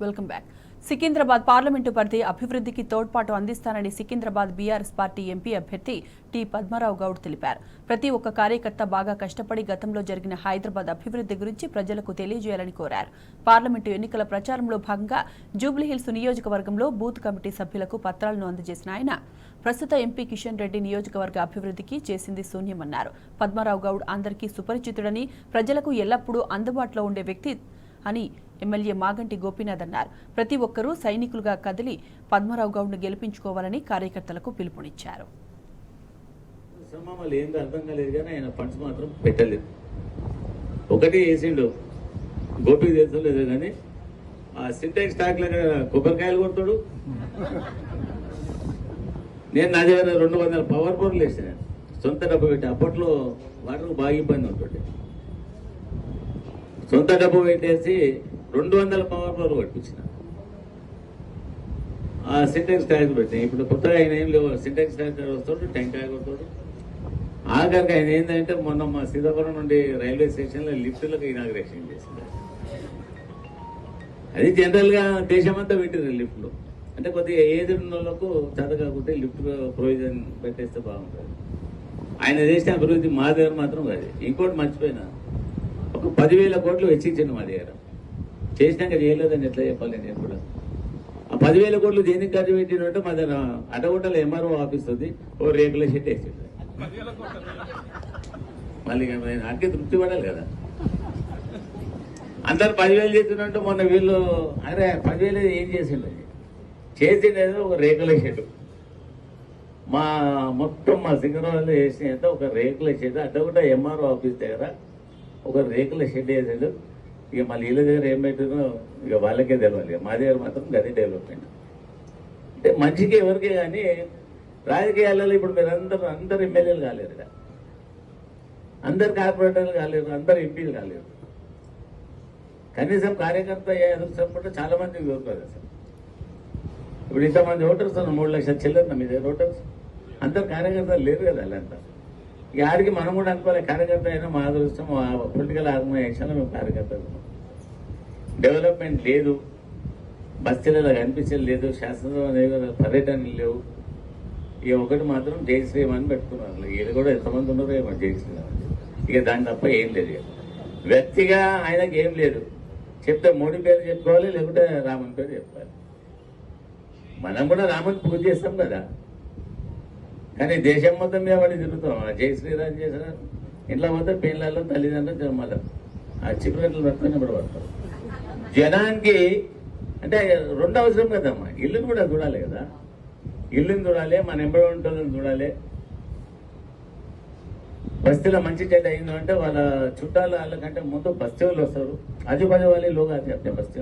Welcome back. Secunderabad parliament పరిధి అభివృద్ధికి తోడ్పాటు అందిస్తానని సికింద్రాబాద్ బీఆర్ఎస్ పార్టీ ఎంపీ అభ్యర్థి టి పద్మారావు గౌడ్ తెలిపారు. ప్రతి ఒక్క కార్యకర్త బాగా కష్టపడి గతంలో జరిగిన హైదరాబాద్ అభివృద్ధి గురించి ప్రజలకు తెలియజేయాలని కోరారు. పార్లమెంటు ఎన్నికల ప్రచారంలో భాగంగా జూబ్లీహిల్స్ నియోజకవర్గంలో బూత్ కమిటీ సభ్యులకు పత్రాలను అందజేసిన ఆయన ప్రస్తుత ఎంపీ కిషన్ రెడ్డి నియోజకవర్గ అభివృద్ధికి చేసింది శూన్యమన్నారు. పద్మారావు గౌడ్ అందరికీ సుపరిచితుడని, ప్రజలకు ఎల్లప్పుడూ అందుబాటులో ఉండే వ్యక్తి అని ఎమ్మెల్యే మాగంటి గోపీనాథ్ అన్నారు. ప్రతి ఒక్కరూ సైనికులుగా కదిలి పద్మారావు గౌడ్ను గెలిపించుకోవాలని కార్యకర్తలకు పిలుపునిచ్చారు. అర్థం కాలేదు కానీ ఆయన ఫండ్స్ మాత్రం పెట్టలేదు. ఒకటి వేసిండు, గోపీకి తెలుసలేదు కానీ ఆ సింటెక్స్ స్టాక్ లాగా కొబ్బరికాయలు కొడతాడు. నేను నా దగ్గర 200 పవర్ బోర్లు వేసాను, సొంత డబ్బు పెట్టి. అప్పట్లో వాటర్ బాగా ఇబ్బంది ఉంటుంది. సొంత డబ్బు పెట్టేసి 200 పవర్ బోర్లు పట్టించిన. ఆ సింటెక్స్ ట్యాంక్ పెట్టాను. ఇప్పుడు కొత్తగా ఆయన ఏం లేవు, సింటెక్స్ ట్యాంక్ వస్తాడు, టెంకాయ కొడతాడు. ఆఖరికి ఆయన ఏంటంటే మొన్న మా సీతాపురం నుండి రైల్వే స్టేషన్లో లిఫ్ట్లకు ఇనాగ్రేషన్ చేసింది. అది జనరల్గా దేశమంతా పెట్టారు లిఫ్ట్లు. అంటే కొద్దిగా ఏజ్ ఉన్న వాళ్ళకు చదువు కాకుంటే లిఫ్ట్ ప్రొవిజన్ పెట్టేస్తే బాగుంటుంది. ఆయన చేసిన అభివృద్ధి మా దగ్గర మాత్రం కాదు. ఇంకోటి మర్చిపోయినా, ఒక 10,000 కోట్లు వెచ్చించండి మా దగ్గర. చేసినాక చేయలేదని ఎట్లా చెప్పాలి నేను కూడా. ఆ 10,000 కోట్లు దేనికి ఖర్చు పెట్టినట్టు మా దగ్గర అడగొట్టలో ఎంఆర్ఓ ఆఫీస్ ఉంది, ఓ రేకుల షెడ్ వేసింది. మళ్ళీ నాకే తృప్తి పడాలి కదా. అందరు 10,000 చేసినట్టు మొన్న వీళ్ళు అరే 10,000 ఏం చేసిండు, చేసిండేదో ఒక రేకుల షెడ్. మా మొత్తం మా సికింద్రాబాద్లో చేసిన ఒక రేకుల షెడ్, అడ్డగొట్ట ఎంఆర్ఓ ఆఫీస్ దగ్గర ఒక రేకుల షెడ్ వేసాడు. ఇక మళ్ళీ వీళ్ళ దగ్గర ఏం పెట్టినో ఇక వాళ్ళకే తెలవాలి. మా దగ్గర మాత్రం గది డెవలప్మెంట్ అంటే మంచికి ఎవరికే. కానీ రాజకీయాలలో ఇప్పుడు మీరు అందరు ఎమ్మెల్యేలు కాలేరు, అందరు కార్పొరేటర్లు కాలేరు, అందరు ఎంపీలు కాలేరు. కనీసం కార్యకర్త ఎదుర్కొంటే చాలా మంది దొరకదు అసలు. ఇప్పుడు ఇంతమంది ఓటర్స్ 3 లక్షల చిల్లర మీ దగ్గర ఓటర్స్, అందరు కార్యకర్తలు లేరు కదా. వాళ్ళంతా ఇక ఆడికి మనం కూడా అనుకోవాలి, కార్యకర్త అయినా మా అదృష్టం, మా పొలిటికల్ ఆర్గనైజేషన్లో మేము కార్యకర్తలు. డెవలప్మెంట్ లేదు, బస్తీలలో కనిపించేది లేదు, శాసనసభ పర్యటనలు లేవు. ఇక ఒకటి మాత్రం జై శ్రీరామ్ అని పెట్టుకున్నారు. వీళ్ళు కూడా ఎంతమంది ఉన్నారో ఏమో జై శ్రీరామ్. ఇక దాని తప్ప ఏం లేదు. వ్యక్తిగా ఆయనకి ఏం లేదు. చెప్తే మోడీ పేరు చెప్పుకోవాలి, లేకుంటే రామన్ పేరు చెప్పుకోవాలి. మనం కూడా రామన్ పూజ చేస్తాం కదా, కానీ దేశం మొత్తం మీద పడి తిరుగుతాం. జై శ్రీరామ్ చేసిన ఇంట్లో మొత్తం పిల్లలు తల్లిదండ్రులు జన్మలు ఆ చిక్కుగట్లు పట్టుకొని ఇప్పుడు పడతారు. జనానికి అంటే 2 అవసరం కదమ్మా, ఇల్లుని కూడా చూడాలి కదా. ఇల్లుని చూడాలి, మన ఎంబడి ఉంటుందని చూడాలి. బస్తీలో మంచి చెడ్డ అయిందంటే వాళ్ళ చుట్టాలు వాళ్ళకంటే ముందు బస్తీ వాళ్ళు వస్తారు. ఆజుబాజు వాళ్ళే లోగా బస్తీ